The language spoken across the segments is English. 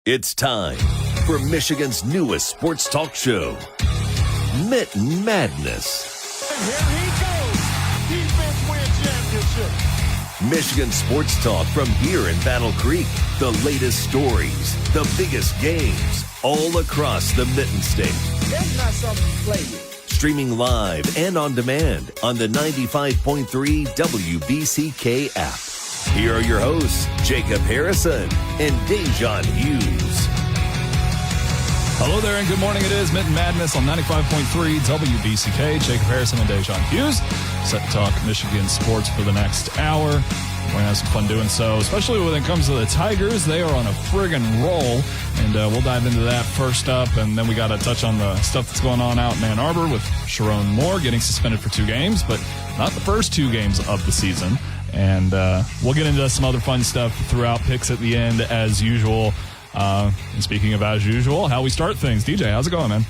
It's time for Michigan's newest sports talk show, Mitten Madness. And here he goes. Defense win championship. Michigan sports talk from here in Battle Creek. The latest stories, the biggest games, all across the Mitten State. That's not something you play with. Streaming live and on demand on the 95.3 WBCK app. Here are your hosts, Jacob Harrison and Da'Jzon Hughes. Hello there and good morning. It is Mitten Madness on 95.3 WBCK. Jacob Harrison and Da'Jzon Hughes set to talk Michigan sports for the next hour. We're going to have some fun doing so, especially when it comes to the Tigers. They are on a friggin' roll, and we'll dive into that first up. And then we got to touch on the stuff that's going on out in Ann Arbor with Sharon Moore getting suspended for 2 games, but not the first 2 games of the season. And we'll get into some other fun stuff throughout, picks at the end as usual. And speaking of as usual, how we start things. DJ, how's it going, man?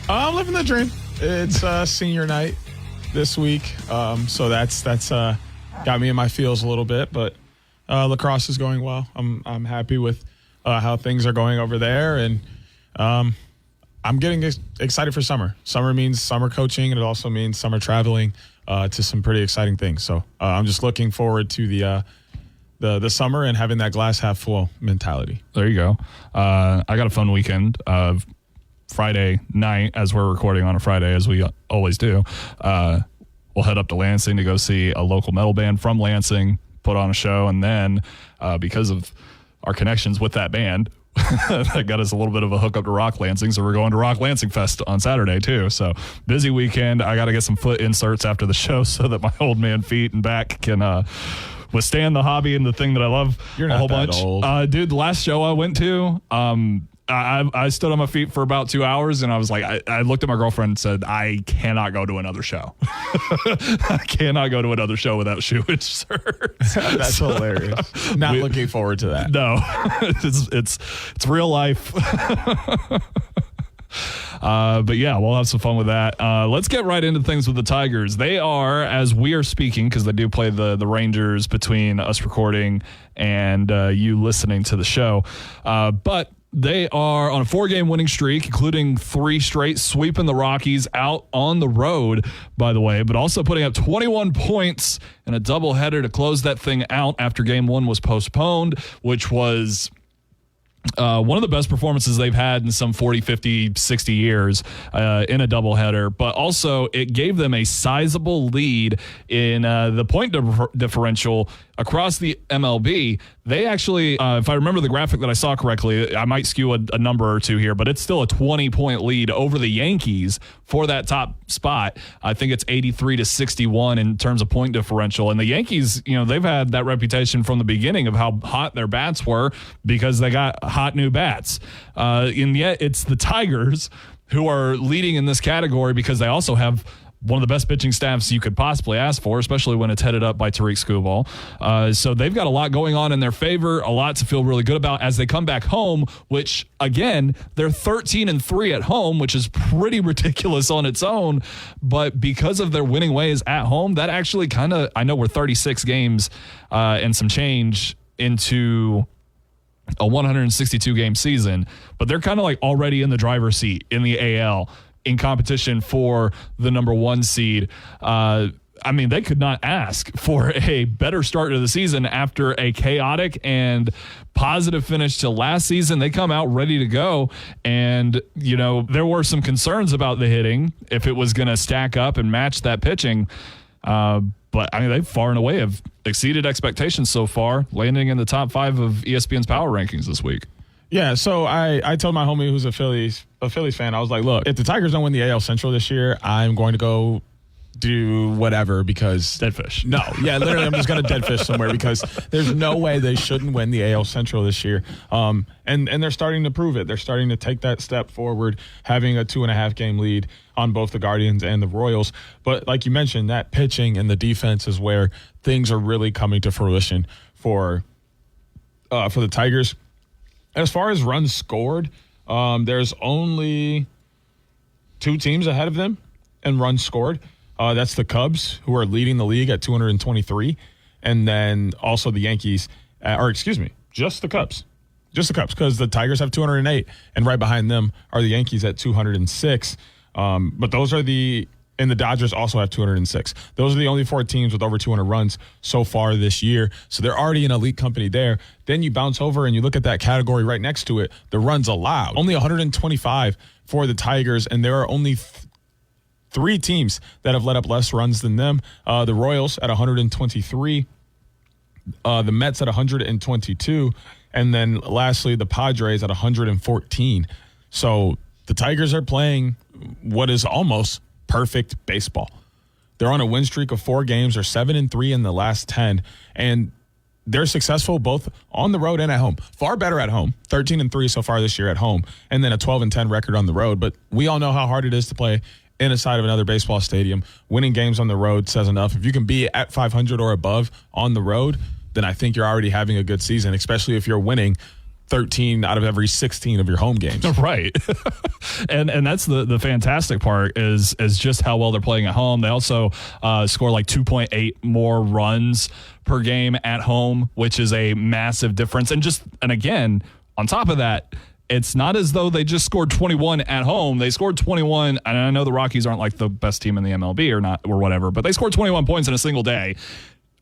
I'm living the dream. It's senior night this week, so that's got me in my feels a little bit. But lacrosse is going well. I'm happy with how things are going over there, and I'm getting excited for summer. Summer means summer coaching, and it also means summer traveling to some pretty exciting things. So I'm just looking forward to the summer and having that glass half full mentality. There you go. I got a fun weekend. Friday night, as we're recording on a Friday, as we always do, we'll head up to Lansing to go see a local metal band from Lansing put on a show. And then because of our connections with that band, that got us a little bit of a hookup to Rock Lansing. So we're going to Rock Lansing Fest on Saturday too. So busy weekend. I got to get some foot inserts after the show so that my old man feet and back can withstand the hobby and the thing that I love. You're not a whole that bunch. old. Dude, the last show I went to, I stood on my feet for about 2 hours, and I was like, I looked at my girlfriend and said, I cannot go to another show. I cannot go to another show without shoe inserts. That's hilarious. Not looking forward to that. No, it's real life. But yeah, we'll have some fun with that. Let's get right into things with the Tigers. They are, as we are speaking, because they do play the Rangers between us recording and you listening to the show. But they are on a 4-game winning streak, including 3 straight, sweeping the Rockies out on the road, by the way, but also putting up 21 points in a doubleheader to close that thing out after Game 1 was postponed, which was one of the best performances they've had in some 40, 50, 60 years in a doubleheader, but also it gave them a sizable lead in the point differential across the MLB. They actually, if I remember the graphic that I saw correctly, I might skew a number or two here, but it's still a 20-point lead over the Yankees for that top spot. I think it's 83-61 in terms of point differential. And the Yankees, they've had that reputation from the beginning of how hot their bats were because they got hot new bats. And yet it's the Tigers who are leading in this category because they also have one of the best pitching staffs you could possibly ask for, especially when it's headed up by Tariq Skubal. So they've got a lot going on in their favor, a lot to feel really good about as they come back home, which, again, they're 13-3 at home, which is pretty ridiculous on its own. But because of their winning ways at home, that actually kind of, I know we're 36 games and some change into a 162-game season, but they're kind of like already in the driver's seat in the AL in competition for the number 1 seed. I mean, they could not ask for a better start to the season after a chaotic and positive finish to last season. They come out ready to go. And, there were some concerns about the hitting, if it was going to stack up and match that pitching. But, I mean, they far and away have exceeded expectations so far, landing in the top 5 of ESPN's power rankings this week. Yeah, so I told my homie who's a Phillies fan, I was like, look, if the Tigers don't win the AL Central this year, I'm going to go do whatever because... Dead fish. No, yeah, literally I'm just going to dead fish somewhere because there's no way they shouldn't win the AL Central this year. And they're starting to prove it. They're starting to take that step forward, having a 2.5-game lead on both the Guardians and the Royals. But like you mentioned, that pitching and the defense is where things are really coming to fruition for the Tigers. As far as runs scored, there's only 2 teams ahead of them in runs scored. That's the Cubs, who are leading the league at 223, and then also the Yankees, just the Cubs. Just the Cubs, because the Tigers have 208, and right behind them are the Yankees at 206. But those are and the Dodgers also have 206. Those are the only 4 teams with over 200 runs so far this year. So they're already an elite company there. Then you bounce over and you look at that category right next to it, the runs allowed. Only 125 for the Tigers, and there are only 3 teams that have let up less runs than them. The Royals at 123, the Mets at 122, and then lastly the Padres at 114. So the Tigers are playing what is almost perfect baseball. They're on a win streak of 4 games. They're 7-3 in the last 10, and they're successful both on the road and at home. Far better at home, 13-3 so far this year at home, and then a 12-10 record on the road. But we all know how hard it is to play inside of another baseball stadium. Winning games on the road says enough. If you can be at 500 or above on the road, then I think you're already having a good season, especially if you're winning 13 out of every 16 of your home games. Right. and that's the fantastic part is just how well they're playing at home. They also score like 2.8 more runs per game at home, which is a massive difference. And again, on top of that, it's not as though they just scored 21 at home. They scored 21, and I know the Rockies aren't like the best team in the MLB or whatever, but they scored 21 points in a single day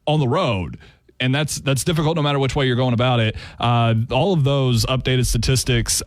on the road. And that's difficult no matter which way you're going about it. All of those updated statistics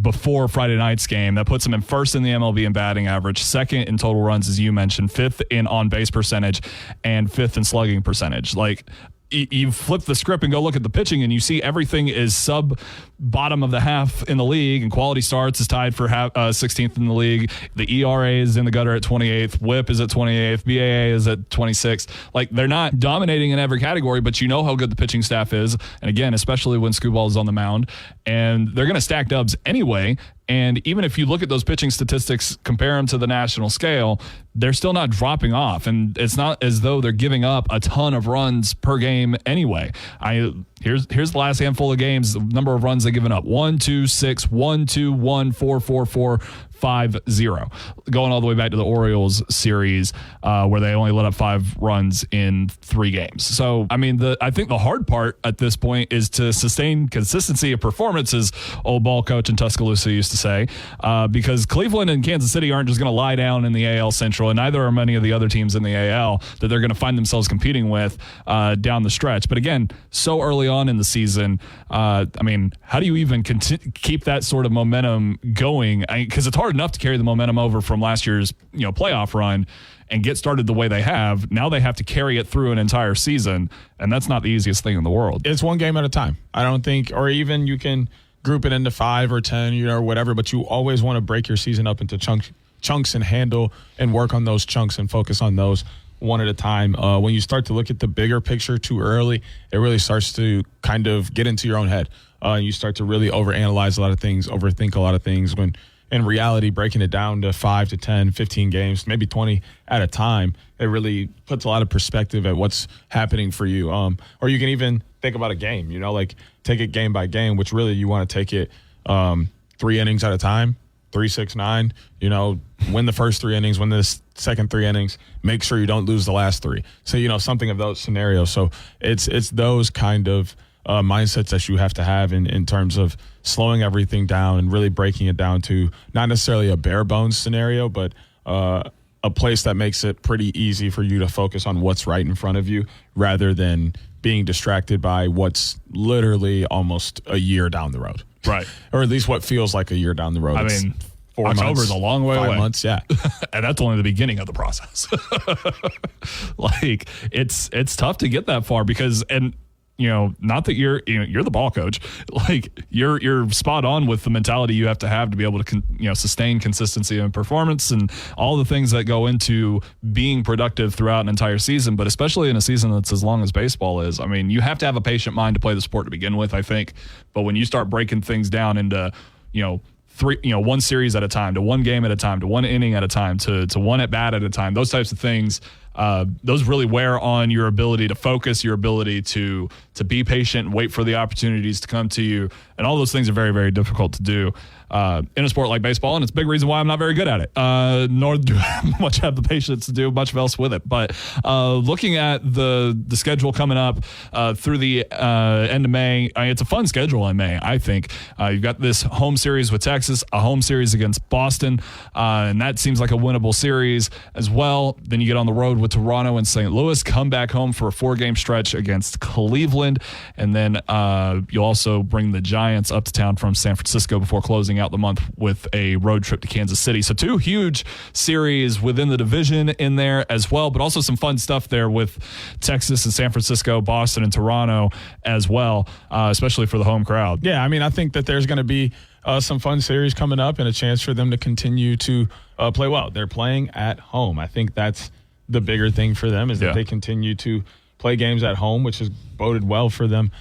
before Friday night's game, that puts them in first in the MLB in batting average, second in total runs, as you mentioned, fifth in on-base percentage, and fifth in slugging percentage. Like, you flip the script and go look at the pitching, and you see everything is sub bottom of the half in the league, and quality starts is tied for 16th in the league. The ERA is in the gutter at 28th. WHIP is at 28th. BAA is at 26th. Like, they're not dominating in every category, but you know how good the pitching staff is. And again, especially when Scooball is on the mound, and they're going to stack dubs anyway. And even if you look at those pitching statistics, compare them to the national scale, they're still not dropping off. And it's not as though they're giving up a ton of runs per game anyway. Here's the last handful of games, the number of runs they've given up. 1, 2, 6, 1, 2, 1, 4, 4, 4, 5, 0. Going all the way back to the Orioles series, where they only let up 5 runs in 3 games. So, I mean, I think the hard part at this point is to sustain consistency of performance, as old ball coach in Tuscaloosa used to say, because Cleveland and Kansas City aren't just going to lie down in the AL Central, and neither are many of the other teams in the AL that they're going to find themselves competing with down the stretch. But again, so early on in the season, I mean, how do you even keep that sort of momentum going? Because it's hard enough to carry the momentum over from last year's playoff run and get started the way they have. Now they have to carry it through an entire season, and that's not the easiest thing in the world. It's one game at a time. I don't think, or even you can group it into 5 or 10, or whatever, but you always want to break your season up into chunks and handle and work on those chunks and focus on those one at a time. When you start to look at the bigger picture too early, it really starts to kind of get into your own head. And you start to really overanalyze a lot of things, overthink a lot of things, when in reality, breaking it down to 5 to 10, 15 games, maybe 20 at a time, it really puts a lot of perspective at what's happening for you. Or you can even think about a game, like take it game by game, which really you want to take it 3 innings at a time, 3, 6, 9, win the first 3 innings, win the second 3 innings, make sure you don't lose the last 3. So, something of those scenarios. So it's those kind of mindsets that you have to have in terms of slowing everything down and really breaking it down to not necessarily a bare bones scenario, but a place that makes it pretty easy for you to focus on what's right in front of you rather than being distracted by what's literally almost a year down the road. Right. Or at least what feels like a year down the road. I mean, October's a long way 5 away. months, yeah. And that's only the beginning of the process. Like, it's tough to get that far because, and not that you're the ball coach, like you're spot on with the mentality you have to be able to sustain consistency and performance and all the things that go into being productive throughout an entire season, but especially in a season that's as long as baseball is. I mean, you have to have a patient mind to play the sport to begin with, I think. But when you start breaking things down into, one series at a time, to one game at a time, to one inning at a time, to one at bat at a time, those types of things, those really wear on your ability to focus, your ability to be patient and wait for the opportunities to come to you. And all those things are very, very difficult to do in a sport like baseball. And it's a big reason why I'm not very good at it, nor do I much have the patience to do much else with it. But looking at the schedule coming up through the end of May, it's a fun schedule in May, I think. You've got this home series with Texas, a home series against Boston, and that seems like a winnable series as well. Then you get on the road with Toronto and St. Louis, come back home for a 4-game stretch against Cleveland, and then you'll also bring the Giants up to town from San Francisco before closing out the month with a road trip to Kansas City. So 2 huge series within the division in there as well, but also some fun stuff there with Texas and San Francisco, Boston and Toronto as well, especially for the home crowd. Yeah, I mean, I think that there's going to be some fun series coming up and a chance for them to continue to play well. They're playing at home. I think that's the bigger thing for them, is that they continue to play games at home, which has boded well for them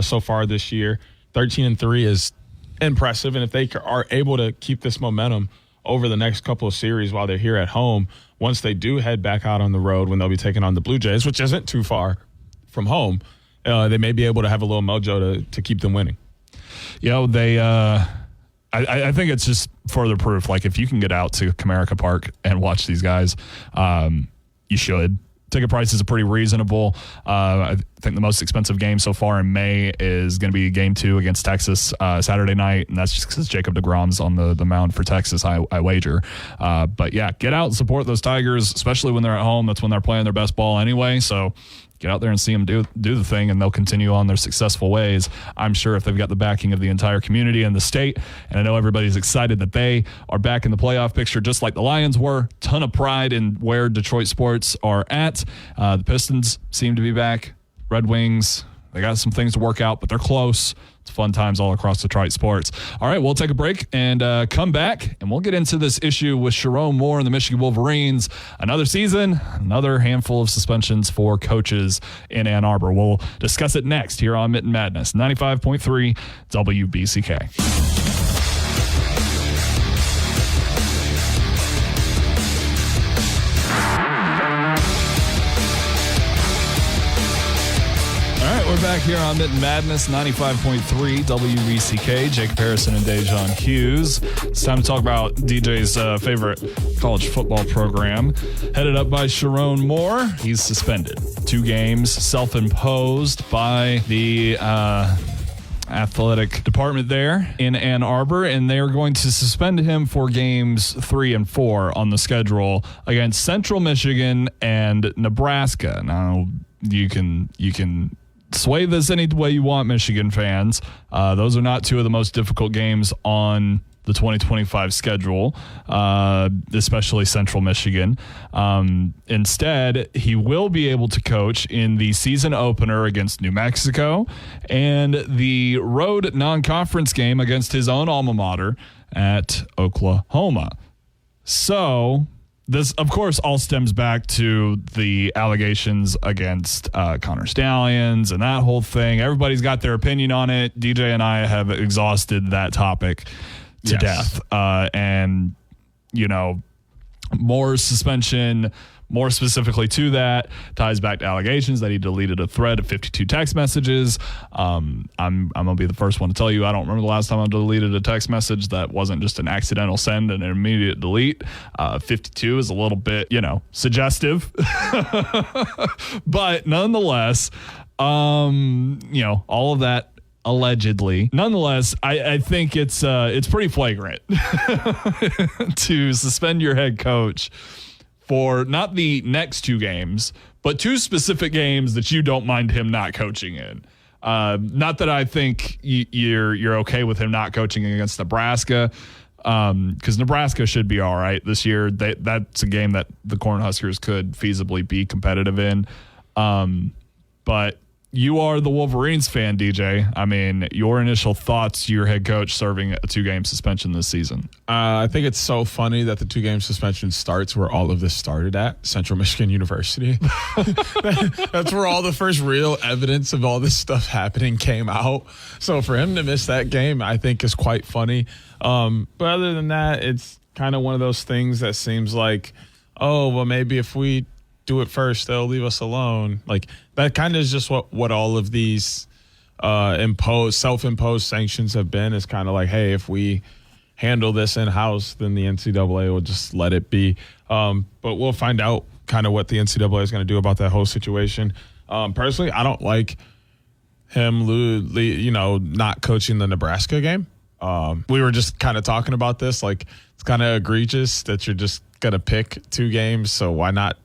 so far this year. 13-3 is impressive, and if they are able to keep this momentum over the next couple of series while they're here at home, once they do head back out on the road when they'll be taking on the Blue Jays, which isn't too far from home, they may be able to have a little mojo to keep them winning. They I think it's just further proof. Like, if you can get out to Comerica Park and watch these guys, you should. Ticket prices are pretty reasonable. I think the most expensive game so far in May is going to be Game 2 against Texas Saturday night, and that's just because Jacob deGrom's on the mound for Texas, I wager. But, yeah, get out and support those Tigers, especially when they're at home. That's when they're playing their best ball anyway, so get out there and see them do the thing, and they'll continue on their successful ways, I'm sure, if they've got the backing of the entire community and the state. And I know everybody's excited that they are back in the playoff picture, just like the Lions were. Ton of pride in where Detroit sports are at. The Pistons seem to be back. Red Wings, they got some things to work out, but they're close. It's fun times all across Detroit sports. All right, we'll take a break and come back, and we'll get into this issue with Sharon Moore and the Michigan Wolverines. Another season, another handful of suspensions for coaches in Ann Arbor. We'll discuss it next here on Mitten Madness, 95.3 WBCK. We're back here on Mitten Madness, 95.3 WBCK. Jacob Harrison and Da'Jzon Hughes. It's time to talk about DJ's favorite college football program, headed up by Sharon Moore. He's suspended 2 games, self-imposed by the athletic department there in Ann Arbor, and they're going to suspend him for games 3 and 4 on the schedule against Central Michigan and Nebraska. Now, you can sway this any way you want, Michigan fans. Those are not 2 of the most difficult games on the 2025 schedule, especially Central Michigan. Instead, he will be able to coach in the season opener against New Mexico and the road non-conference game against his own alma mater at Oklahoma. So this, of course, all stems back to the allegations against Connor Stallions and that whole thing. Everybody's got their opinion on it. DJ and I have exhausted that topic to death. And, more suspension, more specifically to that, ties back to allegations that he deleted a thread of 52 text messages. I'm going to be the first one to tell you, I don't remember the last time I deleted a text message that wasn't just an accidental send and an immediate delete. 52 is a little bit, suggestive. But nonetheless, all of that allegedly. Nonetheless, I think it's pretty flagrant to suspend your head coach for not the next 2 games, but 2 specific games that you don't mind him not coaching in. Not that I think you're okay with him not coaching against Nebraska, because Nebraska should be all right this year. That's a game that the Cornhuskers could feasibly be competitive in. But you are the Wolverines fan, DJ. I mean, your initial thoughts, your head coach serving a 2-game suspension this season. I think it's so funny that the 2-game suspension starts where all of this started at, Central Michigan University. That's where all the first real evidence of all this stuff happening came out. So for him to miss that game, I think is quite funny. But other than that, it's kind of one of those things that seems like, oh, well, maybe if we do it first, they'll leave us alone. Like, that kind of is just what all of these self-imposed sanctions have been, is kind of like, hey, if we handle this in-house, then the NCAA will just let it be. But we'll find out kind of what the NCAA is going to do about that whole situation. Personally, I don't like him, not coaching the Nebraska game. We were just kind of talking about this. Like, it's kind of egregious that you're just going to pick 2 games. So why not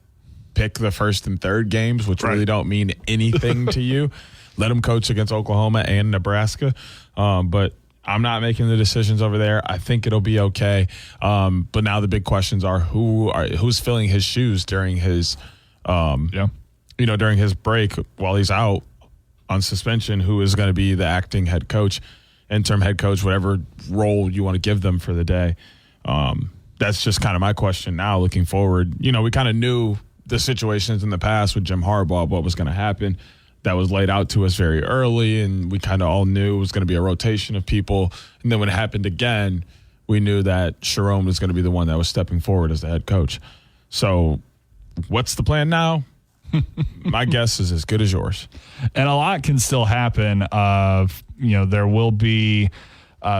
pick the first and third games, which really don't mean anything to you? Let him coach against Oklahoma and Nebraska. But I'm not making the decisions over there. I think it'll be okay. But now the big questions are who's filling his shoes during his, during his break while he's out on suspension. Who is going to be the acting head coach, interim head coach, whatever role you want to give them for the day. That's just kind of my question now looking forward. We kind of knew the situations in the past with Jim Harbaugh, what was going to happen. That was laid out to us very early, and we kind of all knew it was going to be a rotation of people. And then when it happened again, we knew that Sharon was going to be the one that was stepping forward as the head coach. So what's the plan now? My guess is as good as yours. And a lot can still happen. There will be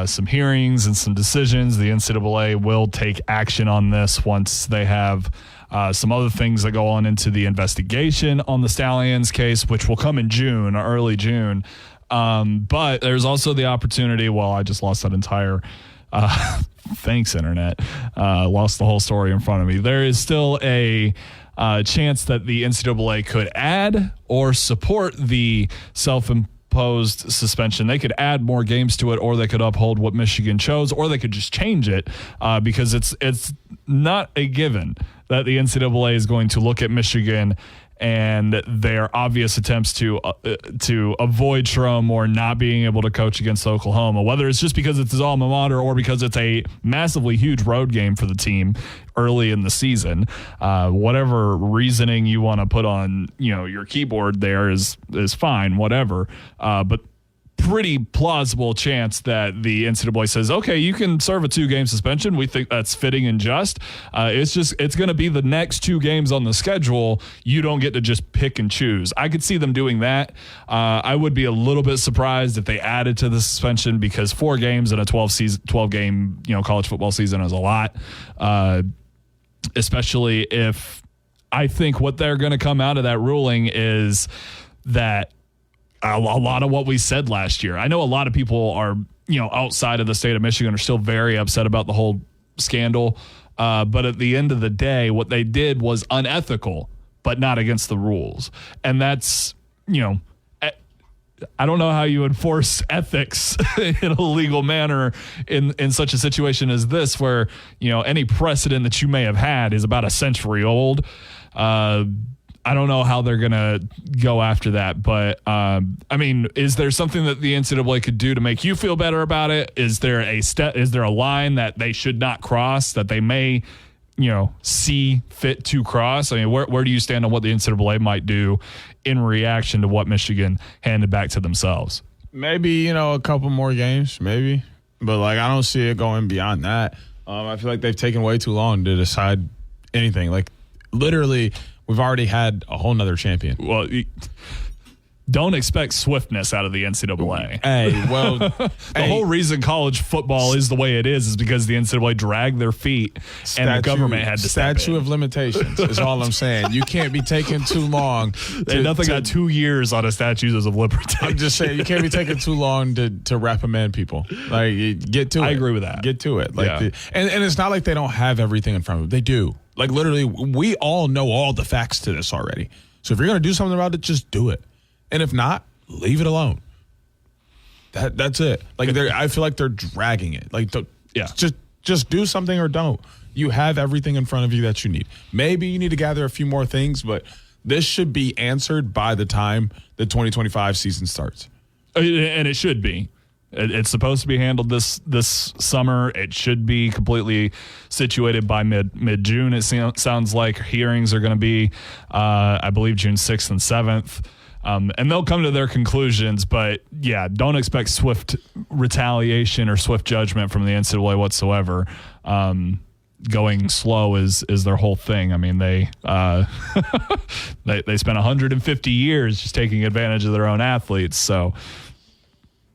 some hearings and some decisions. The NCAA will take action on this once they have some other things that go on into the investigation on the Stallions case, which will come in June, early June. But there's also the opportunity. Well, I just lost that entire thanks, Internet. Lost the whole story in front of me. There is still a chance that the NCAA could add or support the self-imposed suspension. They could add more games to it, or they could uphold what Michigan chose, or they could just change it because it's not a given that the NCAA is going to look at Michigan and their obvious attempts to avoid Schromm or not being able to coach against Oklahoma, whether it's just because it's his alma mater or because it's a massively huge road game for the team early in the season. Whatever reasoning you want to put on, your keyboard there is fine, whatever. But pretty plausible chance that the NCAA says, okay, you can serve a 2-game suspension. We think that's fitting and just. It's going to be the next 2 games on the schedule. You don't get to just pick and choose. I could see them doing that. I would be a little bit surprised if they added to the suspension, because 4 games in a 12-game college football season is a lot, especially if I think what they're going to come out of that ruling is that a lot of what we said last year. I know a lot of people are, outside of the state of Michigan are still very upset about the whole scandal. But at the end of the day, what they did was unethical, but not against the rules. And that's, I don't know how you enforce ethics in a legal manner in such a situation as this, where, any precedent that you may have had is about a century old. I don't know how they're going to go after that, but is there something that the NCAA could do to make you feel better about it? Is there a line that they should not cross, that they may, see fit to cross? Where do you stand on what the NCAA might do in reaction to what Michigan handed back to themselves? Maybe, a couple more games, maybe, but I don't see it going beyond that. I feel like they've taken way too long to decide anything. Literally, we've already had a whole nother champion. Well, don't expect swiftness out of the NCAA. Hey, well, the whole reason college football is the way it is because the NCAA dragged their feet and the government had to step in. Statute of limitations is all I'm saying. You can't be taking too long. Nothing got 2 years on a statute of limitations. I'm just saying you can't be taking too long to reprimand people. Get to it. I agree with that. Get to it. And it's not like they don't have everything in front of them. They do. Literally, we all know all the facts to this already. So if you're going to do something about it, just do it. And if not, leave it alone. That's it. I feel like they're dragging it. Just do something or don't. You have everything in front of you that you need. Maybe you need to gather a few more things, but this should be answered by the time the 2025 season starts. And it should be. It's supposed to be handled this summer. It should be completely situated by mid-June. It sounds like hearings are going to be, I believe, June 6th and 7th. And they'll come to their conclusions. But, yeah, don't expect swift retaliation or swift judgment from the NCAA whatsoever. going slow is their whole thing. I mean, they spent 150 years just taking advantage of their own athletes. So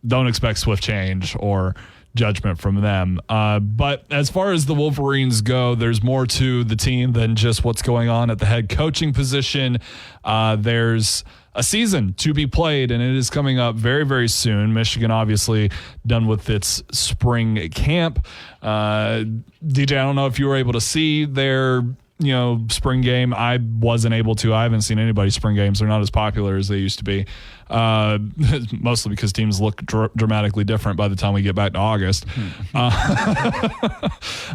don't expect swift change or judgment from them. But as far as the Wolverines go, there's more to the team than just what's going on at the head coaching position. There's a season to be played, and it is coming up very, very soon. Michigan obviously done with its spring camp. DJ, I don't know if you were able to see their spring game. I wasn't able to. I haven't seen anybody's spring games. They're not as popular as they used to be. Mostly because teams look dramatically different by the time we get back to August. And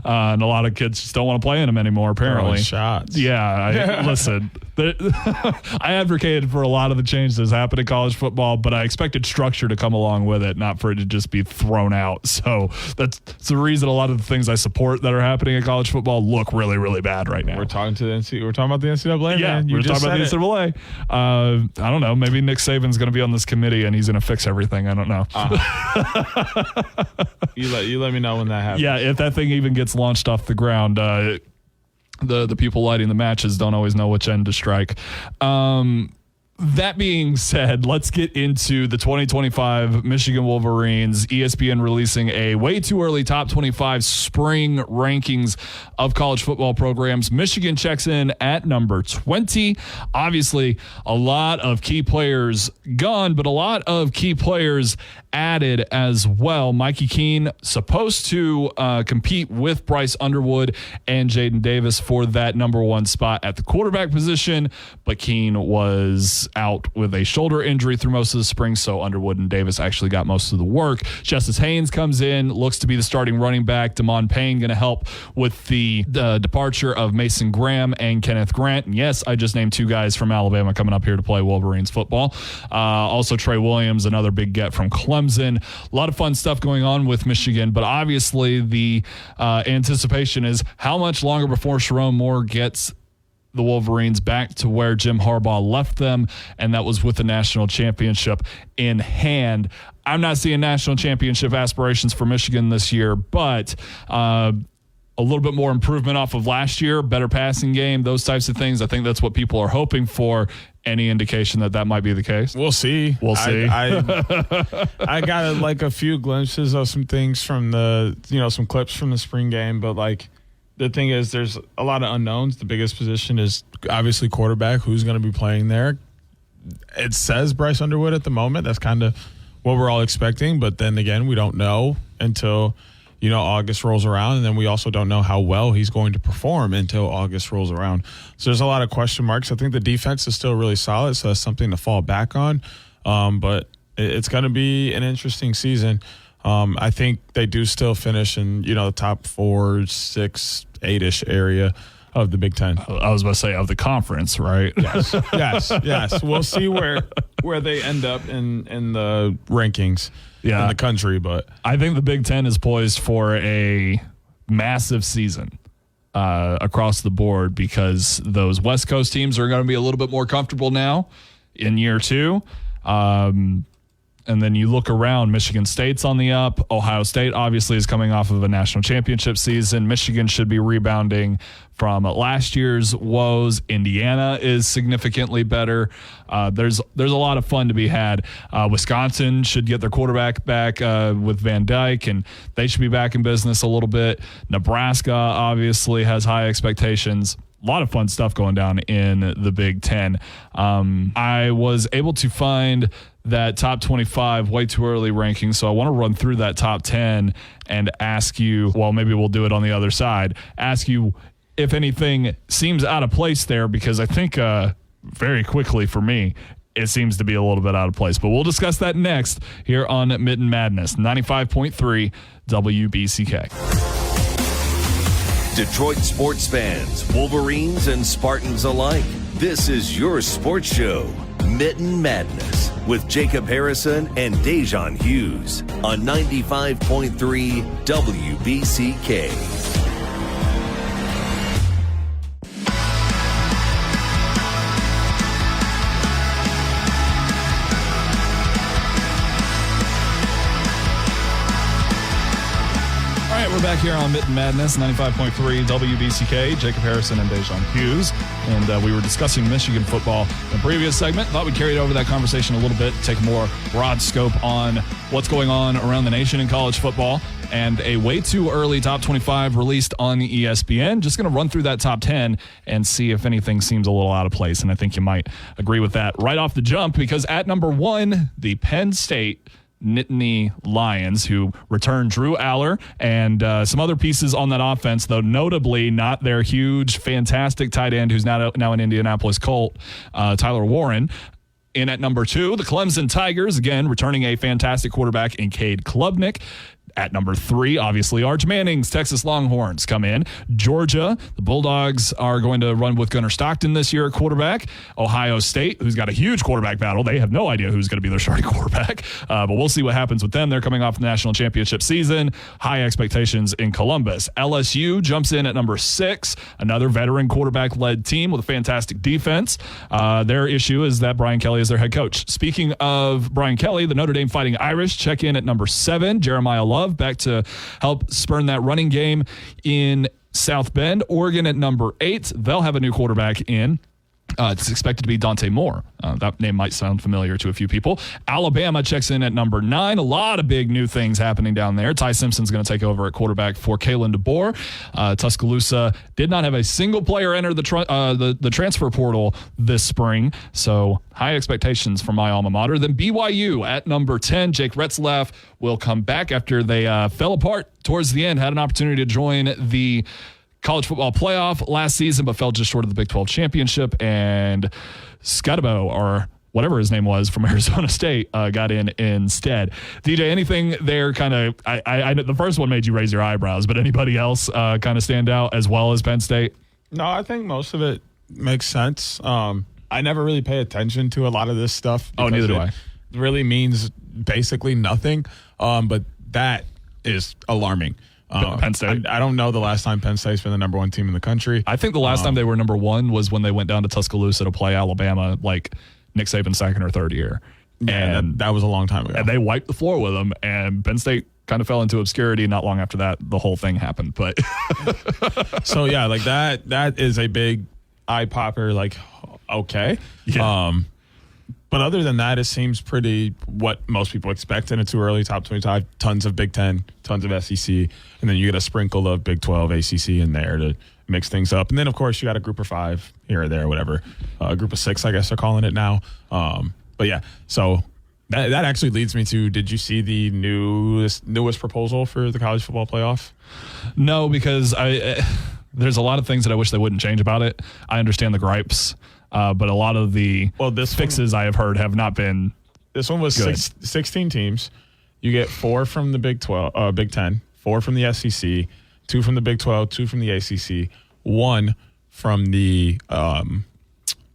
a lot of kids just don't want to play in them anymore, apparently. Shots. Yeah. Listen, I advocated for a lot of the change that's happened in college football, but I expected structure to come along with it, not for it to just be thrown out. So that's the reason a lot of the things I support that are happening in college football look really, really bad right now. We're talking about the NCAA. Yeah, man. we're talking about the NCAA. I don't know. Maybe Nick Saban's going to be on this committee and he's going to fix everything. I don't know. You let me know when that happens. Yeah, if that thing even gets launched off the ground, the people lighting the matches don't always know which end to strike. That being said, let's get into the 2025 Michigan Wolverines. ESPN releasing a way too early top 25 spring rankings of college football programs. Michigan checks in at number 20. Obviously, a lot of key players gone, but a lot of key players added as well. Mikey Keene supposed to compete with Bryce Underwood and Jaden Davis for that number one spot at the quarterback position, but Keene was out with a shoulder injury through most of the spring, so Underwood and Davis actually got most of the work. Justice Haynes comes in, looks to be the starting running back. Damon Payne going to help with the departure of Mason Graham and Kenneth Grant. And yes, I just named two guys from Alabama coming up here to play Wolverines football. Also Trey Williams, another big get from Clemson. A lot of fun stuff going on with Michigan, but obviously the anticipation is how much longer before Sharon Moore gets the Wolverines back to where Jim Harbaugh left them, and that was with the national championship in hand. I'm not seeing national championship aspirations for Michigan this year, but a little bit more improvement off of last year, better passing game, those types of things. I think that's what people are hoping for. Any indication that might be the case? We'll see. I got like a few glimpses of some things from some clips from the spring game, but the thing is, there's a lot of unknowns. The biggest position is obviously quarterback. Who's going to be playing there? It says Bryce Underwood at the moment. That's kind of what we're all expecting. But then again, we don't know until, August rolls around. And then we also don't know how well he's going to perform until August rolls around. So there's a lot of question marks. I think the defense is still really solid, so that's something to fall back on. But it's going to be an interesting season. I think they do still finish in, the top 4, 6, 8-ish area of the Big Ten. I was about to say of the conference, right? Yes. We'll see where they end up in the rankings in the country. But I think the Big Ten is poised for a massive season across the board because those West Coast teams are going to be a little bit more comfortable now in year 2. And then you look around, Michigan State's on the up. Ohio State obviously is coming off of a national championship season. Michigan should be rebounding from last year's woes. Indiana is significantly better. There's a lot of fun to be had. Wisconsin should get their quarterback back with Van Dyke, and they should be back in business a little bit. Nebraska obviously has high expectations. A lot of fun stuff going down in the Big Ten. I was able to find that top 25 way too early ranking, so I want to run through that top 10 and ask you, well, maybe we'll do it on the other side, ask you if anything seems out of place there, because I think very quickly for me, it seems to be a little bit out of place. But we'll discuss that next here on Mitten Madness, 95.3 WBCK. Detroit sports fans, Wolverines and Spartans alike, this is your sports show, Mitten Madness, with Jacob Harrison and Da'Jzon Hughes on 95.3 WBCK. right, we're back here on Mitten Madness, 95.3 WBCK. Jacob Harrison and Da'Jzon Hughes. And we were discussing Michigan football in the previous segment. Thought we'd carry over that conversation a little bit, take a more broad scope on what's going on around the nation in college football. And a way too early top 25 released on ESPN. Just going to run through that top 10 and see if anything seems a little out of place. And I think you might agree with that right off the jump, because at number 1, the Penn State Nittany Lions, who returned Drew Aller and some other pieces on that offense, though notably not their huge, fantastic tight end who's now an Indianapolis Colt, Tyler Warren. In at number 2, the Clemson Tigers, again, returning a fantastic quarterback in Cade Klubnik. At number 3, obviously, Arch Manning's Texas Longhorns come in. Georgia, the Bulldogs are going to run with Gunnar Stockton this year at quarterback. Ohio State, who's got a huge quarterback battle. They have no idea who's going to be their starting quarterback, but we'll see what happens with them. They're coming off the national championship season. High expectations in Columbus. LSU jumps in at number 6, another veteran quarterback-led team with a fantastic defense. Their issue is that Brian Kelly is their head coach. Speaking of Brian Kelly, the Notre Dame Fighting Irish check in at number 7. Jeremiah Love back to help spurn that running game in South Bend. Oregon at number 8. They'll have a new quarterback in. It's expected to be Dante Moore. That name might sound familiar to a few people. Alabama checks in at number 9. A lot of big new things happening down there. Ty Simpson's going to take over at quarterback for Kalen DeBoer. Tuscaloosa did not have a single player enter the transfer portal this spring, so high expectations from my alma mater. Then BYU at number 10. Jake Retzlaff will come back after they fell apart towards the end, had an opportunity to join the college football playoff last season, but fell just short of the Big 12 championship. And Scudabo, or whatever his name was, from Arizona State, got in instead. DJ, anything there kind of, I the first one made you raise your eyebrows, but anybody else kind of stand out as well as Penn State? No, I think most of it makes sense. I never really pay attention to a lot of this stuff. Oh, neither do I. It really means basically nothing, but that is alarming. Penn State. I don't know the last time Penn State's been the number 1 team in the country. I think the last time they were number 1 was when they went down to Tuscaloosa to play Alabama, like Nick Saban's second or third year. Yeah, and that was a long time ago. And they wiped the floor with them, and Penn State kind of fell into obscurity. Not long after that, the whole thing happened. But so yeah, like that is a big eye popper. Like, okay, yeah. But other than that, it seems pretty what most people expect in a too early top 25. Tons of Big 10, tons of SEC, and then you get a sprinkle of Big 12, ACC in there to mix things up. And then, of course, you got a group of 5 here or there, whatever. A group of 6, I guess they're calling it now. But yeah, so that actually leads me to, did you see the newest proposal for the college football playoff? No, because there's a lot of things that I wish they wouldn't change about it. I understand the gripes. But a lot of the fixes I have heard have not been. This one was 16 teams. You get 4 from the Big 10, 4 from the SEC, 2 from the Big 12, 2 from the ACC, 1 from the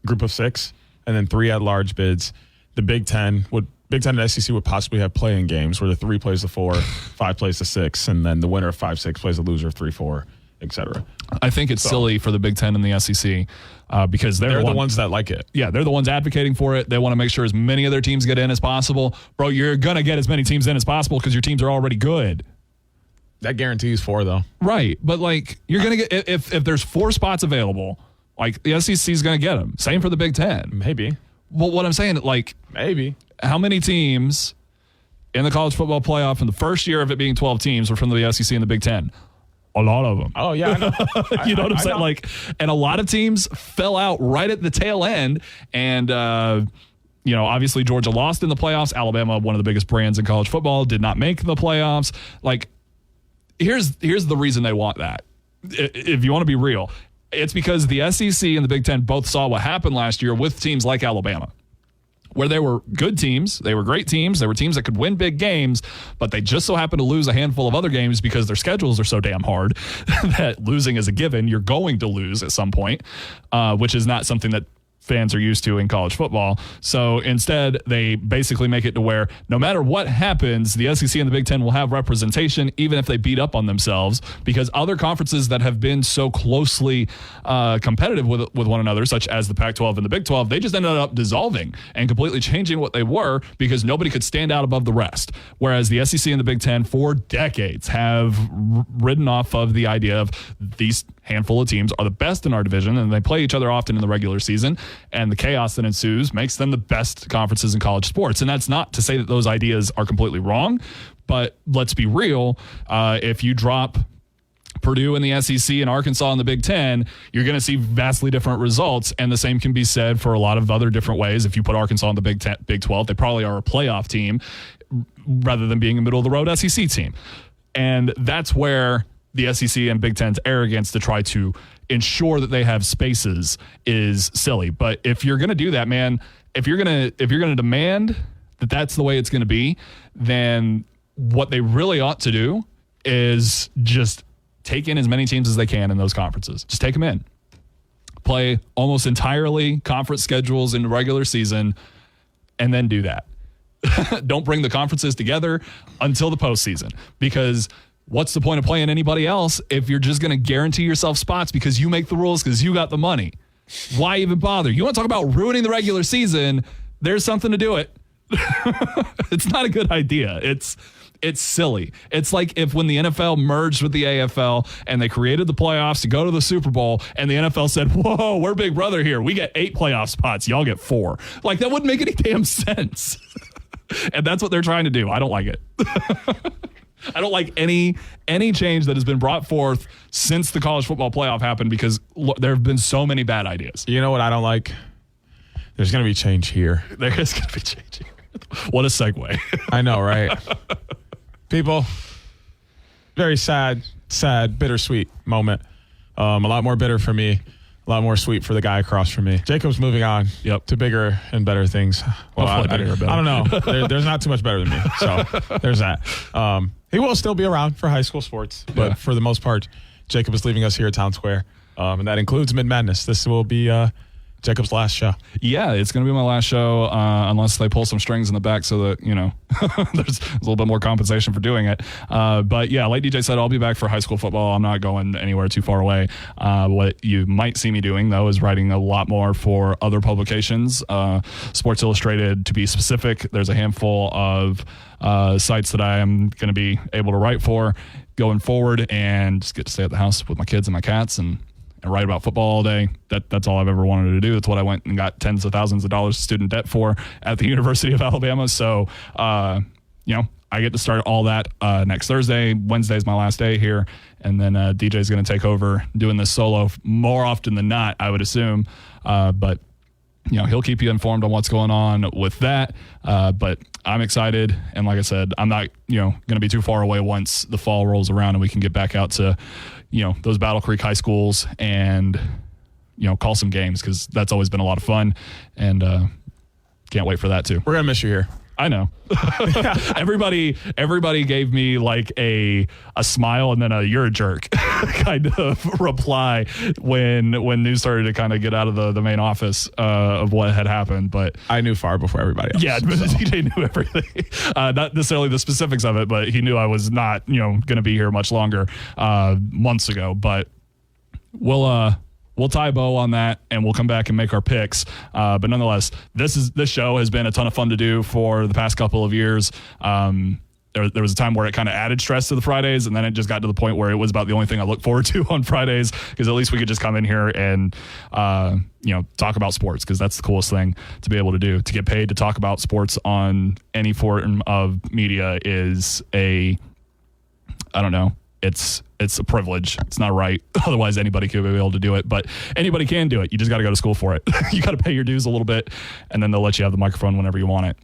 group of 6, and then 3 at-large bids. The Big 10 and SEC would possibly have play-in games where the 3 plays the 4, 5 plays the 6, and then the winner of 5-6 plays the loser of 3-4, etc. I think it's silly for the Big 10 and the SEC because they're the ones that like it. Yeah, they're the ones advocating for it. They want to make sure as many of their teams get in as possible. Bro, you're going to get as many teams in as possible because your teams are already good. That guarantees 4, though. Right, but like you're going to get if there's 4 spots available, like the SEC is going to get them. Same for the Big 10. Maybe. Well, what I'm saying, like maybe how many teams in the college football playoff in the first year of it being 12 teams were from the SEC and the Big 10? A lot of them. Oh, yeah, I know. You know what I'm saying? Like, and a lot of teams fell out right at the tail end. And, obviously Georgia lost in the playoffs. Alabama, one of the biggest brands in college football, did not make the playoffs. Like, here's the reason they want that. If you want to be real, it's because the SEC and the Big Ten both saw what happened last year with teams like Alabama, where they were good teams, they were great teams, they were teams that could win big games, but they just so happened to lose a handful of other games because their schedules are so damn hard that losing is a given. You're going to lose at some point, which is not something that fans are used to in college football. So instead, they basically make it to where no matter what happens, the SEC and the Big Ten will have representation, even if they beat up on themselves, because other conferences that have been so closely competitive with one another, such as the Pac-12 and the Big 12, they just ended up dissolving and completely changing what they were because nobody could stand out above the rest. Whereas the SEC and the Big Ten for decades have ridden off of the idea of these handful of teams are the best in our division, and they play each other often in the regular season, and the chaos that ensues makes them the best conferences in college sports. And that's not to say that those ideas are completely wrong, but let's be real. If you drop Purdue in the SEC and Arkansas in the Big Ten, you're going to see vastly different results, and the same can be said for a lot of other different ways. If you put Arkansas in the Big 12, they probably are a playoff team rather than being a middle-of-the-road SEC team. And that's where the SEC and Big Ten's arrogance to try to ensure that they have spaces is silly. But if you're going to do that, man, if you're going to demand that that's the way it's going to be, then what they really ought to do is just take in as many teams as they can in those conferences. Just take them in. Play almost entirely conference schedules in the regular season, and then do that. Don't bring the conferences together until the postseason, because what's the point of playing anybody else if you're just going to guarantee yourself spots because you make the rules because you got the money? Why even bother? You want to talk about ruining the regular season? There's something to do it. It's not a good idea. It's silly. It's like if when the NFL merged with the AFL and they created the playoffs to go to the Super Bowl, and the NFL said, whoa, we're big brother here. We get 8 playoff spots. Y'all get 4. Like, that wouldn't make any damn sense. And that's what they're trying to do. I don't like it. I don't like any change that has been brought forth since the college football playoff happened, because there have been so many bad ideas. You know what I don't like? There's going to be change here. There is going to be change here. What a segue. I know, right? People, very sad, bittersweet moment. A lot more bitter for me. A lot more sweet for the guy across from me. Jacob's moving on to bigger and better things. Well, I don't know. There's not too much better than me. So there's that. He will still be around for high school sports, but for the most part, Jacob is leaving us here at Town Square. And that includes Mitten Madness. This will be Jacob's last show. Yeah, it's going to be my last show unless they pull some strings in the back so that, there's a little bit more compensation for doing it. But yeah, like DJ said, I'll be back for high school football. I'm not going anywhere too far away. What you might see me doing, though, is writing a lot more for other publications. Sports Illustrated, to be specific. There's a handful of sites that I am going to be able to write for going forward, and just get to stay at the house with my kids and my cats and write about football all day. That's all I've ever wanted to do. That's what I went and got tens of thousands of dollars of student debt for at the University of Alabama. So, I get to start all that next Thursday. Wednesday is my last day here. And then DJ is going to take over doing this solo more often than not, I would assume. But he'll keep you informed on what's going on with that. But I'm excited. And like I said, I'm not, going to be too far away once the fall rolls around and we can get back out to, those Battle Creek high schools and, call some games, because that's always been a lot of fun. And can't wait for that too. We're going to miss you here. I know. Everybody gave me like a smile and then a "you're a jerk" kind of reply when news started to kind of get out of the main office of what had happened. But I knew far before everybody else. Yeah, DJ knew everything. Not necessarily the specifics of it, but he knew I was not going to be here much longer months ago. But we'll tie a bow on that, and we'll come back and make our picks. But nonetheless, this show has been a ton of fun to do for the past couple of years. There was a time where it kind of added stress to the Fridays, and then it just got to the point where it was about the only thing I look forward to on Fridays, because at least we could just come in here and talk about sports, because that's the coolest thing to be able to do. To get paid to talk about sports on any form of media is I don't know. It's a privilege. It's not right. Otherwise, anybody could be able to do it. But anybody can do it. You just got to go to school for it. You got to pay your dues a little bit, and then they'll let you have the microphone whenever you want it.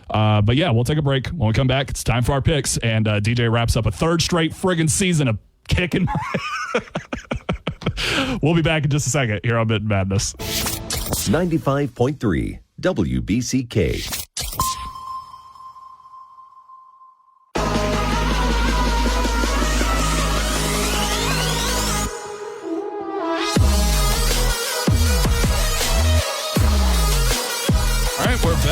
But yeah, we'll take a break. When we come back, it's time for our picks. And DJ wraps up a third straight friggin' season of kicking. We'll be back in just a second here on Mitten Madness. 95.3 WBCK.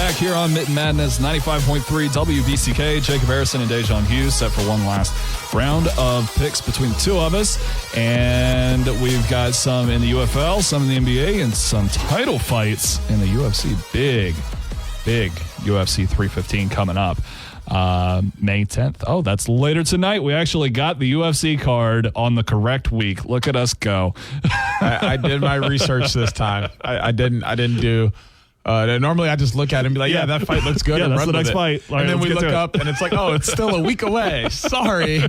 back here on Mitten Madness, 95.3 WBCK. Jacob Harrison and Da'Jzon Hughes set for one last round of picks between the two of us. And we've got some in the UFL, some in the NBA, and some title fights in the UFC. Big UFC 315 coming up. May 10th. Oh, that's later tonight. We actually got the UFC card on the correct week. Look at us go. I did my research this time. I didn't do. Normally, I just look at it and be like, yeah, that fight looks good. Yeah, and that's run the with next it. fight. All And right, then we let's look get to up and it's like, oh, it's still a week away. Sorry.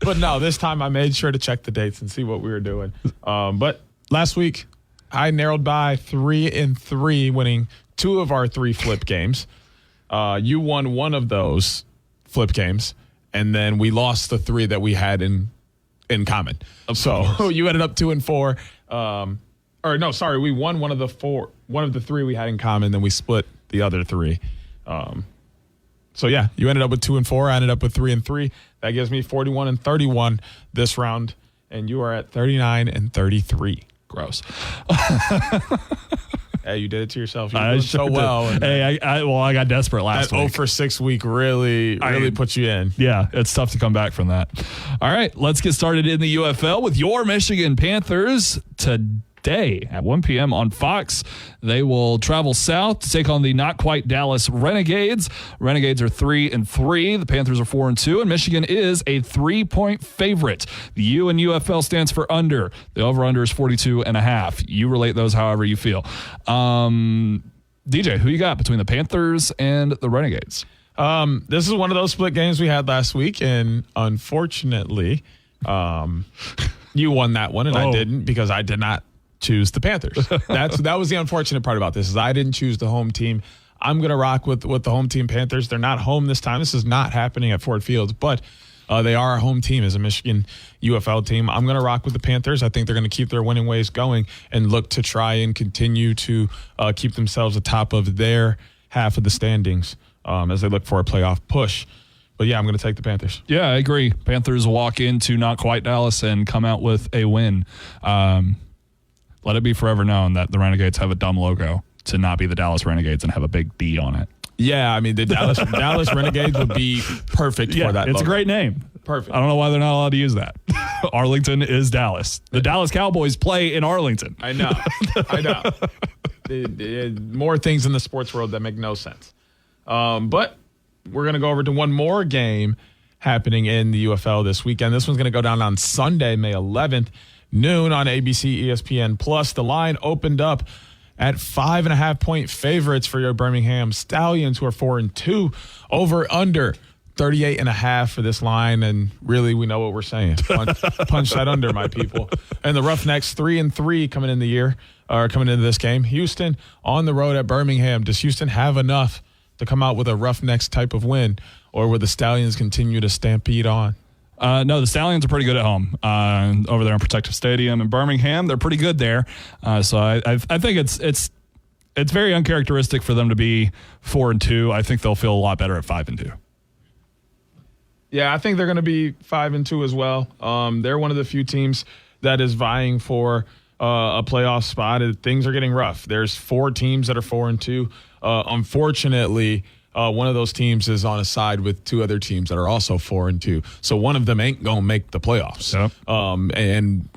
But no, this time I made sure to check the dates and see what we were doing. But last week, I narrowed by 3-3, winning 2 of our 3 flip games. You won 1 of those flip games, and then we lost the 3 that we had in common. So you ended up 2-4. Or no, sorry, we won one of the 3 we had in common, then we split the other 3. So yeah, you ended up with 2-4. I ended up with 3-3. That gives me 41-31 this round, and you are at 39-33. Gross. Hey, you did it to yourself. You did so well. Hey, I got desperate last that week. 0 for 6 week really put you in. Yeah, it's tough to come back from that. All right, let's get started in the UFL with your Michigan Panthers today at 1 p.m. on Fox. They will travel south to take on the not quite Dallas Renegades. Renegades are 3-3. The Panthers are 4-2, and Michigan is a 3-point favorite. The U in UFL stands for under. The over-under is 42.5. You relate those however you feel. DJ, who you got between the Panthers and the Renegades? This is one of those split games we had last week, and unfortunately, you won that one, and I didn't because I did not choose the Panthers. That was the unfortunate part about this is I didn't choose the home team. I'm going to rock with the home team Panthers. They're not home this time. This is not happening at Ford Field, but they are a home team as a Michigan UFL team. I'm going to rock with the Panthers. I think they're going to keep their winning ways going and look to try and continue to keep themselves atop of their half of the standings as they look for a playoff push. But yeah, I'm going to take the Panthers. Yeah, I agree. Panthers walk into not quite Dallas and come out with a win. Let it be forever known that the Renegades have a dumb logo to not be the Dallas Renegades and have a big D on it. Yeah, I mean, the Dallas Renegades would be perfect for that it's logo. a great name. Perfect. I don't know why they're not allowed to use that. Arlington is Dallas. The Dallas Cowboys play in Arlington. I know. More things in the sports world that make no sense. But we're going to go over to one more game happening in the UFL this weekend. This one's going to go down on Sunday, May 11th, noon on ABC, ESPN Plus. The line opened up at 5.5-point favorites for your Birmingham Stallions, who are 4-2. Over under 38.5 for this line, and really we know what we're saying. Punch that under, my people. And the Roughnecks 3-3 coming into this game. Houston on the road at Birmingham. Does Houston have enough to come out with a Roughnecks type of win, or will the Stallions continue to stampede on? No, the Stallions are pretty good at home over there in Protective Stadium in Birmingham. They're pretty good there. So I think it's very uncharacteristic for them to be 4-2. I think they'll feel a lot better at 5-2. Yeah, I think they're going to be 5-2 as well. They're one of the few teams that is vying for a playoff spot. Things are getting rough. There's 4 teams that are 4-2. Unfortunately, one of those teams is on a side with 2 other teams that are also 4-2. So one of them ain't going to make the playoffs. Yep. And,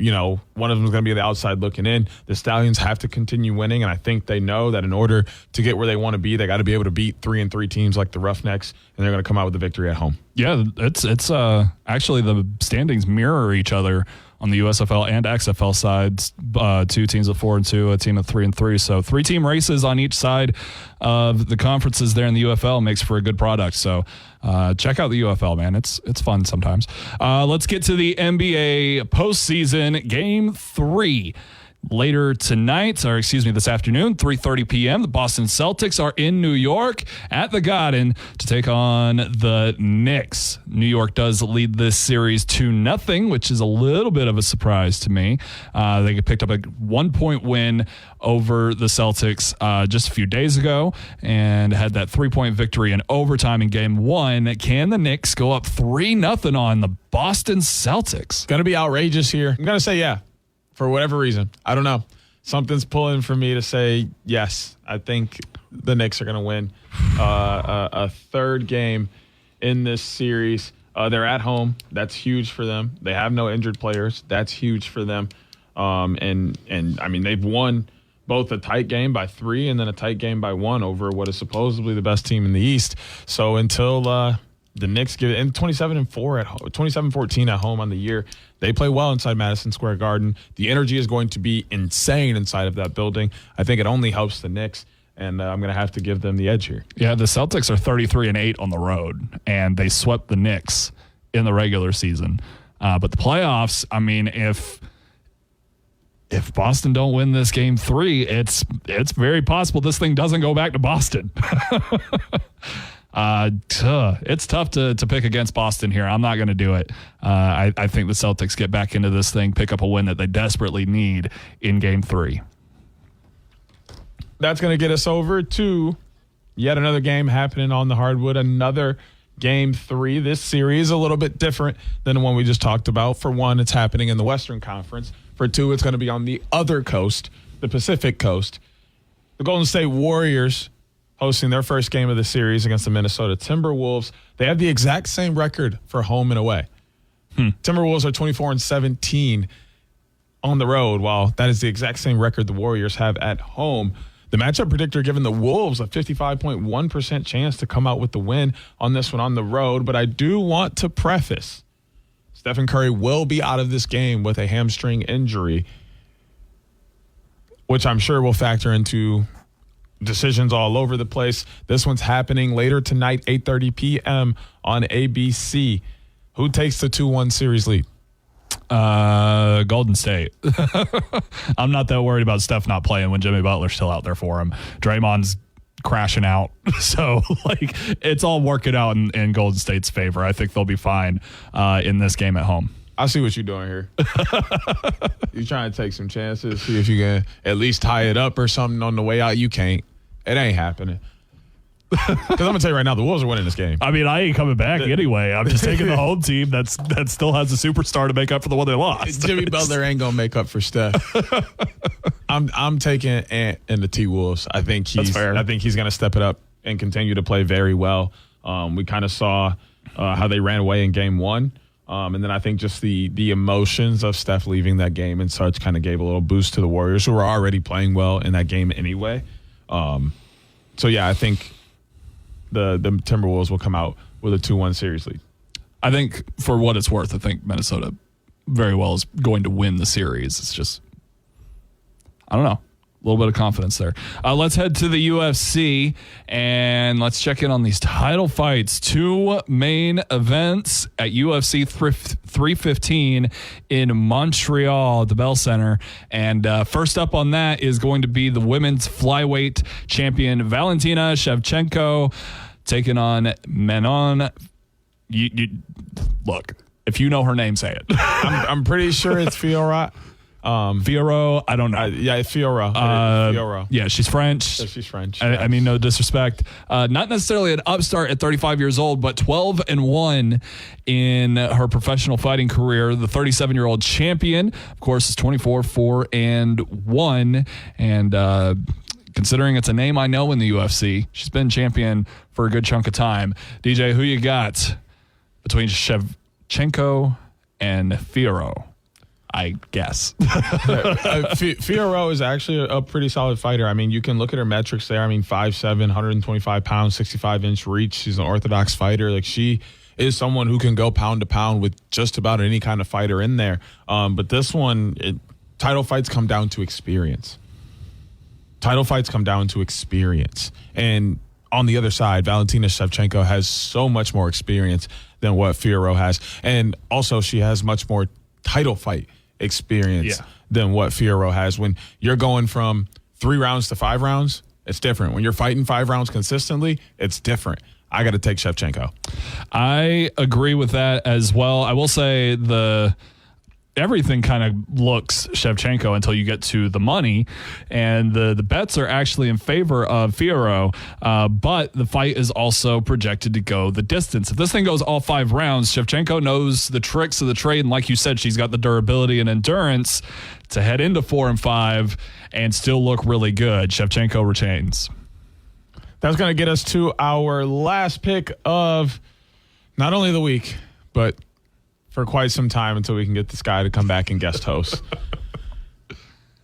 one of them is going to be the outside looking in. The Stallions have to continue winning, and I think they know that in order to get where they want to be, they got to be able to beat 3-3 teams like the Roughnecks, and they're going to come out with the victory at home. Yeah, it's actually the standings mirror each other on the USFL and XFL sides. 2 teams of 4-2, a team of 3-3. So 3-team races on each side of the conferences there in the UFL makes for a good product. So check out the UFL, man. It's fun sometimes. Let's get to the NBA postseason game 3. Later tonight, or excuse me, this afternoon, 3:30 p.m., the Boston Celtics are in New York at the Garden to take on the Knicks. New York does lead this series 2-0, which is a little bit of a surprise to me. They picked up a 1-point win over the Celtics just a few days ago and had that 3-point victory in overtime in game 1. Can the Knicks go up 3-0 on the Boston Celtics? Going to be outrageous here. I'm going to say yeah. For whatever reason. I don't know. Something's pulling for me to say yes. I think the Knicks are going to win a third game in this series. They're at home. That's huge for them. They have no injured players. That's huge for them. And I mean, they've won both a tight game by 3 and then a tight game by 1 over what is supposedly the best team in the East. So until the Knicks give it, and 27-4 at home, 27-14 at home on the year, they play well inside Madison Square Garden. The energy is going to be insane inside of that building. I think it only helps the Knicks. And I'm going to have to give them the edge here. Yeah, the Celtics are 33-8 on the road, and they swept the Knicks in the regular season. But the playoffs, I mean, if Boston don't win this game 3, it's very possible this thing doesn't go back to Boston. It's tough to pick against Boston here. I'm not going to do it. I think the Celtics get back into this thing, pick up a win that they desperately need in game 3. That's going to get us over to yet another game happening on the hardwood, another game 3. This series is a little bit different than the one we just talked about. For one, it's happening in the Western Conference. For two, it's going to be on the other coast, the Pacific coast. The Golden State Warriors hosting their first game of the series against the Minnesota Timberwolves. They have the exact same record for home and away. Timberwolves are 24-17 on the road, while that is the exact same record the Warriors have at home. The matchup predictor giving the Wolves a 55.1% chance to come out with the win on this one on the road. But I do want to preface, Stephen Curry will be out of this game with a hamstring injury, which I'm sure will factor into decisions all over the place. This one's happening later tonight, 8:30 p.m. on ABC. Who takes the 2-1 series lead? Golden State. I'm not that worried about Steph not playing when Jimmy Butler's still out there for him. Draymond's crashing out. So, it's all working out in Golden State's favor. I think they'll be fine in this game at home. I see what you're doing here. You're trying to take some chances, see if you can at least tie it up or something on the way out. You can't. It ain't happening. Because I'm going to tell you right now, the Wolves are winning this game. I mean, I ain't coming back anyway. I'm just taking the home team that still has a superstar to make up for the one they lost. Jimmy Butler ain't going to make up for Steph. I'm taking Ant and the T-Wolves. I think he's going to step it up and continue to play very well. We kind of saw how they ran away in game 1. And then I think just the emotions of Steph leaving that game and such kind of gave a little boost to the Warriors, who were already playing well in that game anyway. So, yeah, I think the Timberwolves will come out with a 2-1 series lead. I think for what it's worth, I think Minnesota very well is going to win the series. It's just, I don't know, a little bit of confidence there. Let's head to the UFC and let's check in on these title fights. 2 main events at UFC 315 in Montreal at the Bell Center. And first up on that is going to be the women's flyweight champion Valentina Shevchenko taking on Manon. You look, if you know her name, say it. I'm pretty sure it's Fiora. Fioro, I don't know. Yeah, it's Fiora. Fiora. Yeah, she's French. Yeah, she's French. I mean, no disrespect. Not necessarily an upstart at 35 years old, but 12-1 in her professional fighting career. The 37-year-old champion, of course, is 24-4-1. And considering it's a name I know in the UFC, she's been champion for a good chunk of time. DJ, who you got between Shevchenko and Fioro? I guess. Fiorot is actually a pretty solid fighter. I mean, you can look at her metrics there. I mean, 5'7", 125 pounds, 65-inch reach. She's an orthodox fighter. Like, she is someone who can go pound to pound with just about any kind of fighter in there. But this one, title fights come down to experience. Title fights come down to experience. And on the other side, Valentina Shevchenko has so much more experience than what Fiorot has. And also, she has much more title fight experience than what Fiorot has. When you're going from 3 rounds to 5 rounds, it's different. When you're fighting 5 rounds consistently, it's different. I got to take Shevchenko. I agree with that as well. I will say everything kind of looks Shevchenko until you get to the money, and the bets are actually in favor of Fiorot, but the fight is also projected to go the distance. If this thing goes all 5 rounds, Shevchenko knows the tricks of the trade, and like you said, she's got the durability and endurance to head into 4 and 5 and still look really good. Shevchenko retains. That's going to get us to our last pick of not only the week, but for quite some time until we can get this guy to come back and guest host.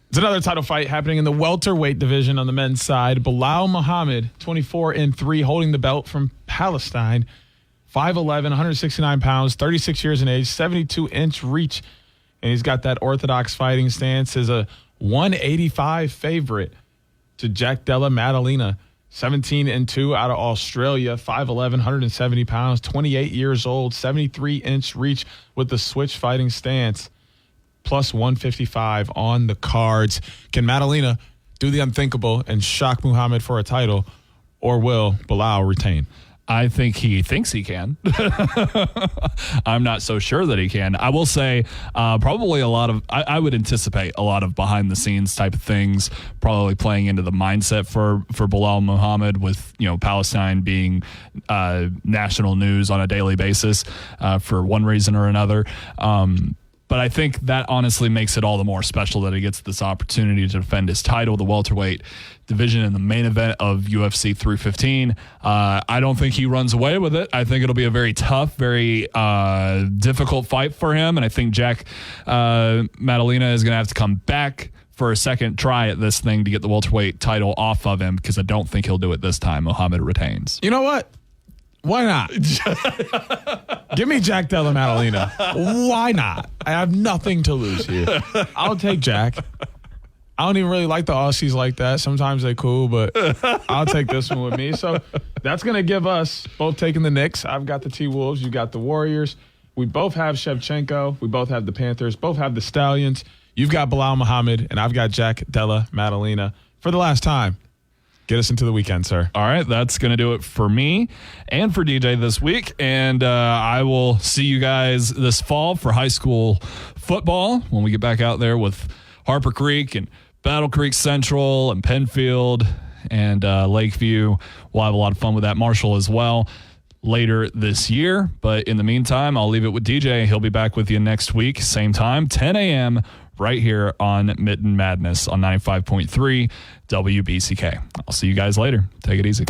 It's another title fight happening in the welterweight division on the men's side. Bilal Muhammad, 24-3, holding the belt from Palestine. 5'11", 169 pounds, 36 years in age, 72-inch reach. And he's got that orthodox fighting stance. Is a 185 favorite to Jack Della Maddalena. 17-2 out of Australia, 5'11", 170 pounds, 28 years old, 73-inch reach with the switch fighting stance. Plus 155 on the cards. Can Maddalena do the unthinkable and shock Muhammad for a title, or will Bilal retain? I think he thinks he can. I'm not so sure that he can. I will say probably a lot of, I would anticipate a lot of behind the scenes type of things probably playing into the mindset for Bilal Muhammad, with, Palestine being national news on a daily basis for one reason or another. But I think that honestly makes it all the more special that he gets this opportunity to defend his title, the welterweight division in the main event of UFC 315. I don't think he runs away with it. I think it'll be a very tough, very difficult fight for him. And I think Jack Maddalena is going to have to come back for a second try at this thing to get the welterweight title off of him, because I don't think he'll do it this time. Muhammad retains. You know what? Why not? Give me Jack Della Maddalena. Why not? I have nothing to lose here. I'll take Jack. I don't even really like the Aussies like that. Sometimes they cool, but I'll take this one with me. So that's going to give us both taking the Knicks. I've got the T-Wolves. You got the Warriors. We both have Shevchenko. We both have the Panthers. Both have the Stallions. You've got Bilal Muhammad, and I've got Jack Della Maddalena. For the last time, get us into the weekend, sir. All right, that's going to do it for me and for DJ this week. And I will see you guys this fall for high school football when we get back out there with Harper Creek and Battle Creek Central and Penfield and Lakeview. We'll have a lot of fun with that. Marshall as well later this year. But in the meantime, I'll leave it with DJ. He'll be back with you next week, same time, 10 a.m., right here on Mitten Madness on 95.3 WBCK. I'll see you guys later. Take it easy.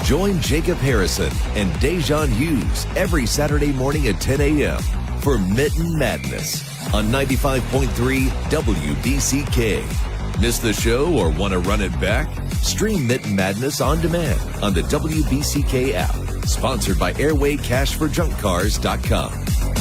Join Jacob Harrison and Da'Jzon Hughes every Saturday morning at 10 a.m. for Mitten Madness on 95.3 WBCK. Miss the show or want to run it back? Stream Mitten Madness on demand on the WBCK app. Sponsored by AirwayCashforJunkCars.com.